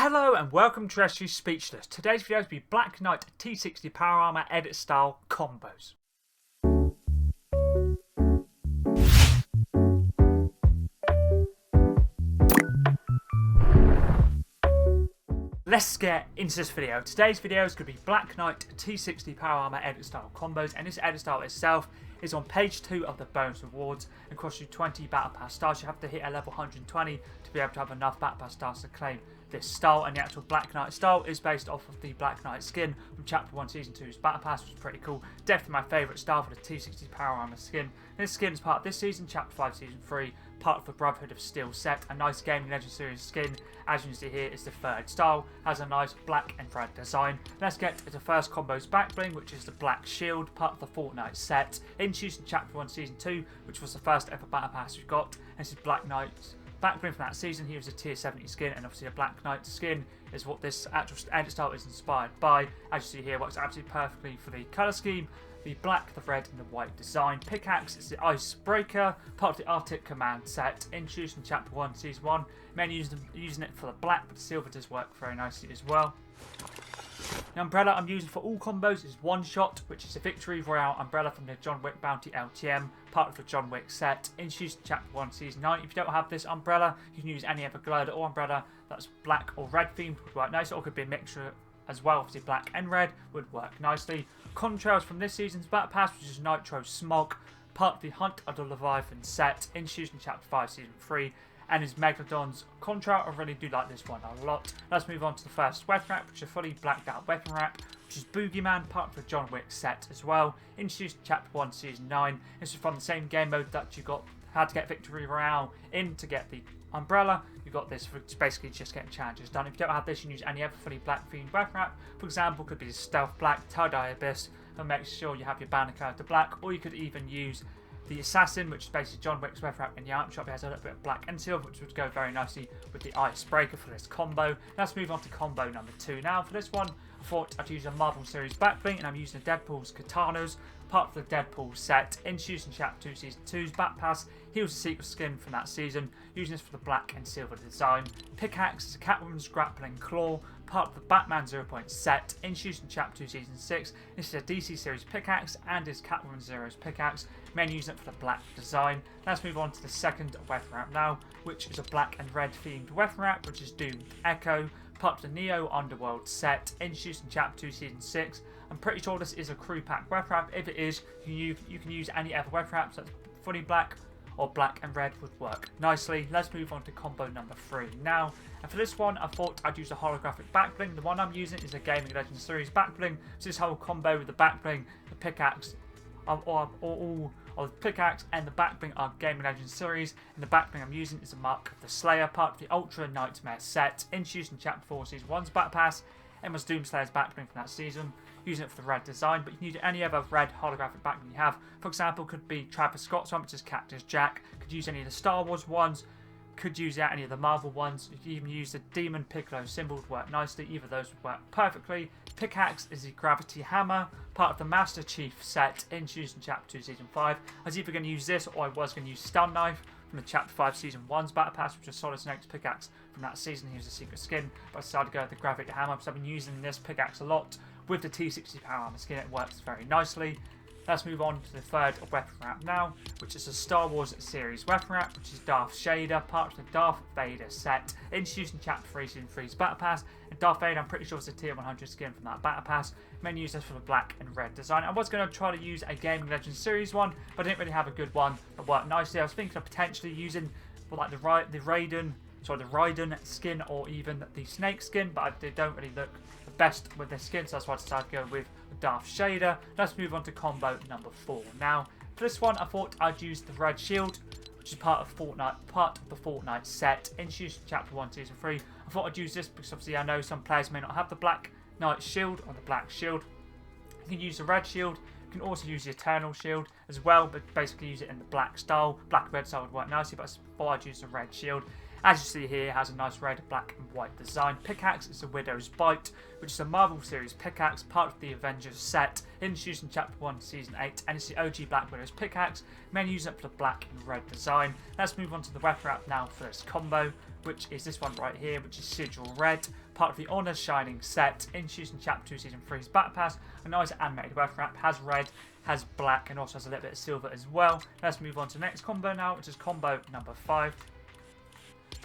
Hello and welcome to Rescue Speechless. Today's video will be Black Knight T-60 Power Armor Edit Style Combos. Let's get into this video. Today's video is going to be Black Knight T-60 Power Armor Edit Style Combos, and this edit style itself is on page 2 of the bonus rewards and costs you 20 Battle Pass stars. You have to hit a level 120 to be able to have enough Battle Pass stars to claim this style, and the actual Black Knight style is based off of the Black Knight skin from Chapter 1 Season 2's Battle Pass, which is pretty cool. Definitely my favourite style for the T-60 Power Armor skin. This skin is part of this season, Chapter 5 Season 3, part of the Brotherhood of Steel Set, a nice Gaming Legend Series skin. As you can see here, it's the third style, has a nice black and red design. Let's get to the first combo's back bling, which is the Black Shield, part of the Fortnite set, introduced in Chapter 1 Season 2, which was the first ever Battle Pass we've got. This is Black Knight's back bling from that season. He was a tier 70 skin, and obviously a Black Knight skin is what this actual edit style is inspired by. As you see here, works absolutely perfectly for the colour scheme. The black, the red and the white design. Pickaxe is the Icebreaker, part of the Arctic Command set, introduced in Chapter 1 Season 1. Men using it for the black, but the silver does work very nicely as well. The umbrella I'm using for all combos is One Shot, which is a Victory Royale umbrella from the John Wick Bounty LTM, part of the John Wick set, introduced in Chapter 1 Season 9. If you don't have this umbrella, you can use any other glider or umbrella that's black or red themed, would work nice, or could be a mixture as well. Obviously black and red would work nicely. Contrails from this season's Battle Pass, which is Nitro Smog, part of the Hunt of the Leviathan set, introduced in Chapter 5 Season 3, and is Megalodon's contrail. I really do like this one a lot. Let's move on to the first weapon wrap, which is a fully blacked out weapon wrap, which is Boogeyman, part of the John Wick set as well, introduced in Chapter 1 Season 9. This is from the same game mode that you had to get Victory Royale in to get the umbrella. You got this for basically just getting challenges done. If you don't have this, you can use any other fully black themed weapon wrap. For example, could be Stealth Black, Tie-Dye Abyss, and make sure you have your banner character black, or you could even use the Assassin, which is basically John Wick's weapon wrap in the item shop. It has a little bit of black and silver, which would go very nicely with the Icebreaker for this combo. Let's move on to combo number 2 now. For this one, I thought I'd use a Marvel Series back bling, and I'm using Deadpool's Katanas, part of the Deadpool set, introduced in Chapter 2 Season 2's Battle Pass. He was a secret skin from that season, using this for the black and silver design. Pickaxe is a Catwoman's Grappling Claw, part of the Batman 0 Point set, introduced in Chapter 2 Season 6. This is a DC Series pickaxe and is Catwoman Zero's pickaxe. Men using it for the black design. Let's move on to the second weapon wrap now, which is a black and red themed weapon wrap, which is Doomed Echo, part of the Neo Underworld set, introduced in Chapter 2 Season 6. I'm pretty sure this is a crew pack weapon wrap. If it is, you can use any other weapon wraps that's fully black or black and red would work nicely. Let's move on to combo number 3 now. And for this one, I thought I'd use a holographic back bling. The one I'm using is a Gaming Legend Series back bling. So this whole combo with the back bling, the pickaxe, or the pickaxe and the back bling are Gaming Legend Series. And the back bling I'm using is a Mark of the Slayer, part of the Ultra Nightmare set, introduced in Chapter 4 Season 1's Battle Pass, and was Doomslayer's back bling from that season, using it for the red design. But you can use any other red holographic back bling you have. For example, could be Travis Scott's one, which is Cactus Jack. Could use any of the Star Wars ones. Could use any of the Marvel ones. You can even use the Demon Piccolo symbol, would work nicely. Either of those would work perfectly. Pickaxe is the Gravity Hammer, part of the Master Chief set, introduced in Chapter 2 Season 5. I was either going to use this, or I was going to use Stun Knife from the Chapter 5 Season 1's Battle Pass, which is Solid Snake's pickaxe from that season. He was a secret skin, but I decided to go with the Gravity Hammer because I've been using this pickaxe a lot with the T-60 Power Armor skin. It works very nicely. Let's move on to the third weapon wrap now, which is a Star Wars series weapon wrap, which is Darth Shader, part of the Darth Vader set, introduced in Chapter 3 Season 3's Battle Pass. And Darth Vader, I'm pretty sure it's a tier 100 skin from that Battle Pass. Men use this for the black and red design. I was going to try to use a Gaming Legends Series one, but I didn't really have a good one that worked nicely. I was thinking of potentially using like the Raiden skin, or even the Snake skin, but they don't really look the best with their skin, so that's why I decided to go with Darth Shader. Let's move on to combo number 4 now. For this one, I thought I'd use the Red Shield, which is part of the Fortnite set, introduced in Chapter 1 Season 3. I thought I'd use this because obviously I know some players may not have the Black Knight Shield or the Black Shield. You can use the Red Shield. You can also use the Eternal Shield as well, but basically use it in the black style. Black and red style would work nicely, but I thought I'd use the Red Shield. As you see here, it has a nice red, black and white design. Pickaxe is a Widow's Bite, which is a Marvel Series pickaxe, part of the Avengers set, introduced in Chapter 1 Season 8, and it's the OG Black Widow's pickaxe. Men use it for the black and red design. Let's move on to the weapon wrap now for this combo, which is this one right here, which is Sigil Red, part of the Honor Shining set, introduced in Chapter 2 Season 3's Battle Pass. A nice animated weapon wrap, has red, has black, and also has a little bit of silver as well. Let's move on to the next combo now, which is combo number 5.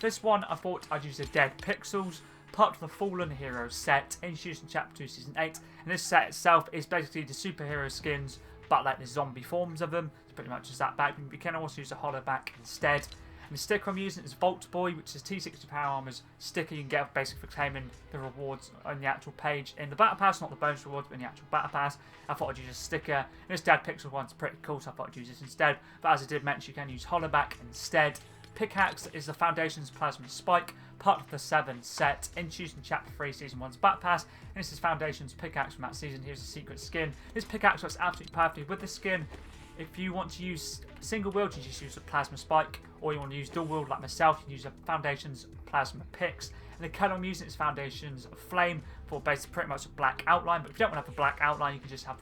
This one, I thought I'd use the Dead Pixels, part of the Fallen Heroes set, introduced in Chapter 2 Season 8. And this set itself is basically the superhero skins, but like the zombie forms of them. It's pretty much just that back. You can also use a hollow back instead. And the sticker I'm using is Vault Boy, which is T-60 Power Armor's sticker you can get basically for claiming the rewards on the actual page in the Battle Pass, not the bonus rewards, but in the actual Battle Pass. I thought I'd use a sticker. And this Dead Pixel one's pretty cool, so I thought I'd use this instead. But as I did mention, you can use hollow back instead. Pickaxe is the Foundation's Plasma Spike, part of the 7 set, introduced in Chapter 3 Season 1's Battle Pass. And this is Foundation's pickaxe from that season. Here's a secret skin. This pickaxe works absolutely perfectly with the skin. If you want to use single wield, you just use a Plasma Spike, or you want to use dual wield like myself, you can use a Foundation's Plasma Pix. And the colour I'm using is Foundation's Flame for basically pretty much a black outline. But if you don't want to have a black outline, you can just have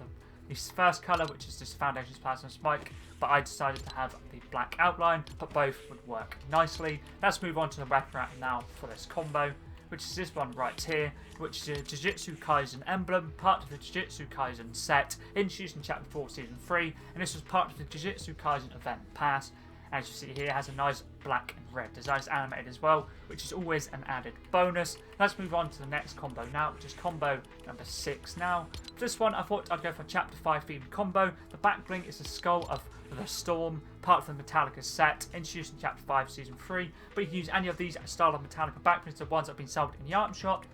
this first colour, which is just Foundation's Plasma Spike. But I decided to have the black outline, but both would work nicely. Let's move on to the weapon wrap now for this combo, which is this one right here, which is a Jujutsu Kaisen emblem, part of the Jujutsu Kaisen set, introduced in Chapter 4 Season 3, and this was part of the Jujutsu Kaisen event pass. As you see here, it has a nice black and red design. It's animated as well, which is always an added bonus. Let's move on to the next combo now, which is combo number 6 now. For this one, I thought I'd go for a Chapter 5 themed combo. The back bling is the skull of the Storm, part of the Metallica set, introduced in Chapter 5 Season 3. But you can use any of these style of Metallica back blings, the ones that have been sold in the item shop.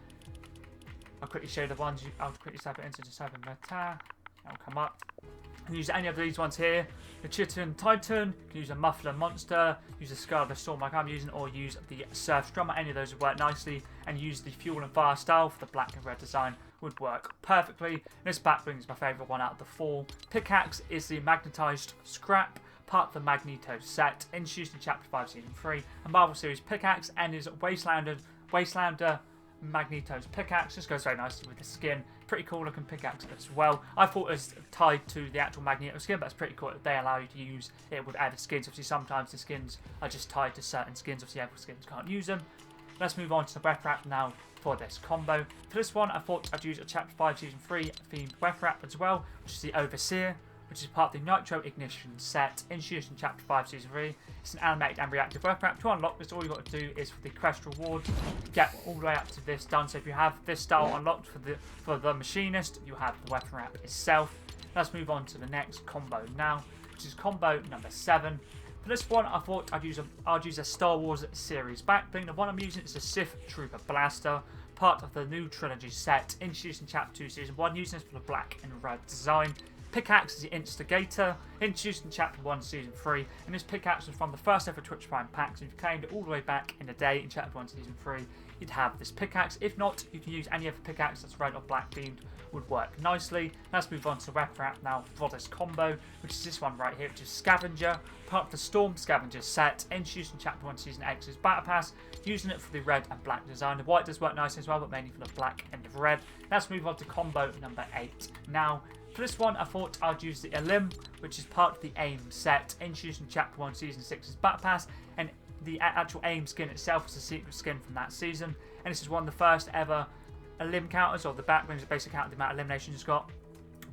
I'll quickly show you the ones. I'll quickly type it into just have a metal. That'll come up. You can use any of these ones here. The Chitin Titan, you can use a Muffler Monster, use a Skull of the Storm like I'm using, or use the Surf Drummer. Any of those would work nicely. And use the Fuel and Fire style for the black and red design would work perfectly. And this back bling is my favourite one out of the 4. Pickaxe is the Magnetized Scrap, part of the Magneto set, introduced in Chapter 5 Season 3. A Marvel Series pickaxe, and is Wastelander Magneto's pickaxe. Just goes very nicely with the skin. Pretty cool looking pickaxe as well. I thought it was tied to the actual Magneto skin, but it's pretty cool that they allow you to use it with added skins. Obviously, sometimes the skins are just tied to certain skins. Obviously, every skins can't use them. Let's move on to the weapon wrap now for this combo. For this one, I thought I'd use a Chapter 5 Season 3 themed weapon wrap as well, which is the Overseer, which is part of the Nitro Ignition set, introduced in Chapter 5 Season 3. It's an animated and reactive weapon wrap. To unlock this, all you've got to do is for the quest reward, get all the way up to this done. So if you have this style unlocked for the Machinist, you have the weapon wrap itself. Let's move on to the next combo now, which is combo number 7. For this one, I thought I'd use a Star Wars series back bling. The one I'm using is a Sith Trooper Blaster, part of the new trilogy set, introduced in Chapter 2 Season 1, using this for the black and red design. Pickaxe is the Instigator, introduced in Chapter 1 Season 3, and this pickaxe was from the first ever Twitch Prime pack, so if you claimed it all the way back in the day in Chapter 1 Season 3, you'd have this pickaxe. If not, you can use any other pickaxe that's red or black themed, would work nicely. Let's move on to the weapon wrap now for this combo, which is this one right here, which is Scavenger, part of the Storm Scavenger set, introduced in Chapter 1 Season 8's Battle Pass, using it for the red and black design. The white does work nice as well, but mainly for the black and the red. Let's move on to combo number 8 now. For this one, I thought I'd use the Elim, which is part of the AIM set, introduced in Chapter 1 Season 6's Battle Pass, and the actual AIM skin itself is a secret skin from that season, and this is one of the first ever Elim counters, or the back blings, basically count the amount of eliminations it's got.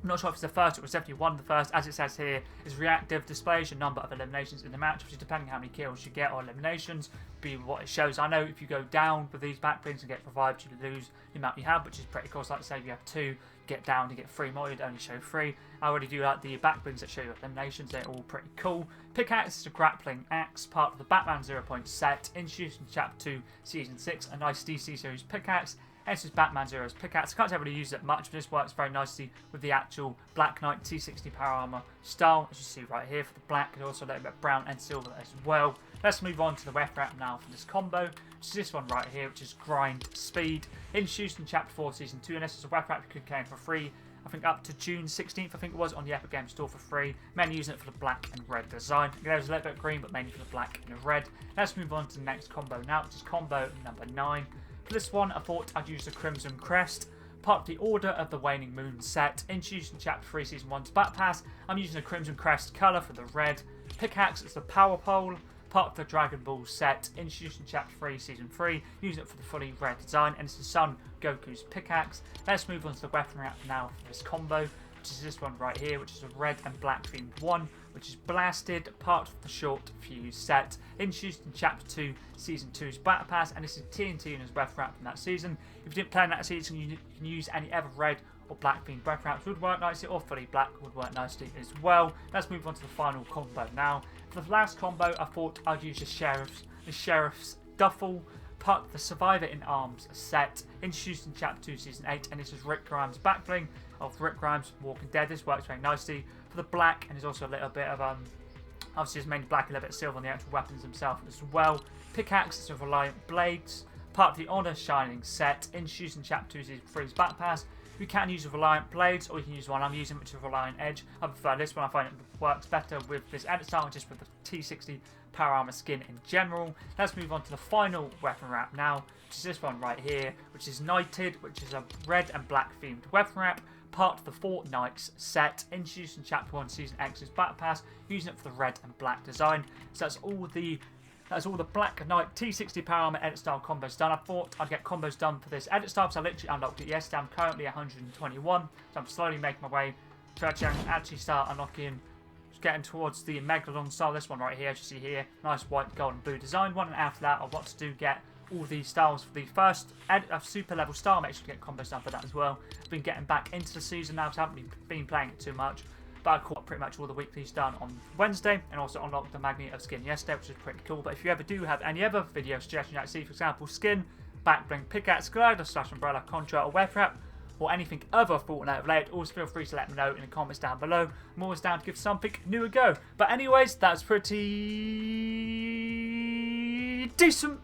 I'm not sure if it's the first, it was definitely one of the first. As it says here, is reactive, displays your number of eliminations in the match, which is depending how many kills you get or eliminations, be what it shows. I know if you go down with these back blings and get revived, you lose the amount you have, which is pretty cool. So like say if you have 2, get down, you get 3 more, you'd only show 3. I already do like the back blings that show you eliminations, they're all pretty cool. Pickaxe is a grappling axe, part of the Batman 0 Point set, introduced in Chapter 2 Season 6, a nice DC series pickaxe. And this is Batman Zero's pickaxe. I can't really use it much, but this works very nicely with the actual Black Knight T-60 Power Armor style, as you see right here for the black, and also a little bit of brown and silver as well. Let's move on to the weapon wrap now for this combo, which is this one right here, which is Grind Speed, introduced in Chapter 4 Season 2, and this is a weapon wrap you could claim for free, I think up to June 16th, I think it was, on the Epic Games Store for free. Mainly using it for the black and red design. There's a little bit of green, but mainly for the black and the red. Let's move on to the next combo now, which is combo number 9. For this one, I thought I'd use the Crimson Crest, part of the Order of the Waning Moon set, introduced in Chapter 3 Season 1's Battle Pass. I'm using the Crimson Crest colour for the red. Pickaxe is the Power Pole, part of the Dragon Ball set, introduced in Chapter 3, Season 3, using it for the fully red design, and it's the Son Goku's pickaxe. Let's move on to the weapon wrap now for this combo, which is this one right here, which is a red and black themed one, which is blasted, part of the short fuse set, introduced in Chapter 2, Season 2's Battle Pass, and this is TNT and his weapon wrap from that season. If you didn't play in that season, you can use any other red or black themed weapon wraps would work nicely, or fully black would work nicely as well. Let's move on to the final combo now. For the last combo, I thought I'd use the Sheriff's Duffel, part of the Survivor in Arms set, introduced in Chapter 2, Season 8, and this is Rick Grimes' backbling of Rick Grimes' Walking Dead. This works very nicely for the black, and there's also a little bit of, obviously it's mainly black, a little bit of silver on the actual weapons themselves as well. Pickaxe with Reliant Blades, part of the Honor Shining set, introduced in Chapter 2, Season 3's Battle Pass. You can use Reliant Blades, or you can use one I'm using, which is Reliant Edge. I prefer this one. I find it works better with this edit style, just with the T-60 Power Armor skin in general. Let's move on to the final weapon wrap now, which is this one right here, which is Knighted, which is a red and black themed weapon wrap, part of the Fortnite set, introduced in Chapter 1, Season X's Battle Pass, using it for the red and black design. So that's all the Black Knight T-60 Power Armor edit style combos done. I thought I'd get combos done for this edit style, so I literally unlocked it yesterday. I'm currently 121, so I'm slowly making my way to actually start unlocking, getting towards the Megalodon style. This one right here, as you see here, nice white, gold and blue design one. And after that, I want to get all these styles for the first super level style. Make sure to get combos done for that as well. I've been getting back into the season now, so I haven't been playing it too much. But I caught pretty much all the weeklies done on Wednesday, and also unlocked the Magnet of Skin yesterday, which is pretty cool. But if you ever do have any other video suggestions, like see, for example, skin, backbling, pickaxe, glider, / umbrella, contrail, or weapon wrap, or anything other Fortnite related, always feel free to let me know in the comments down below. I'm always down to give something new a go. But anyways, that's pretty decent.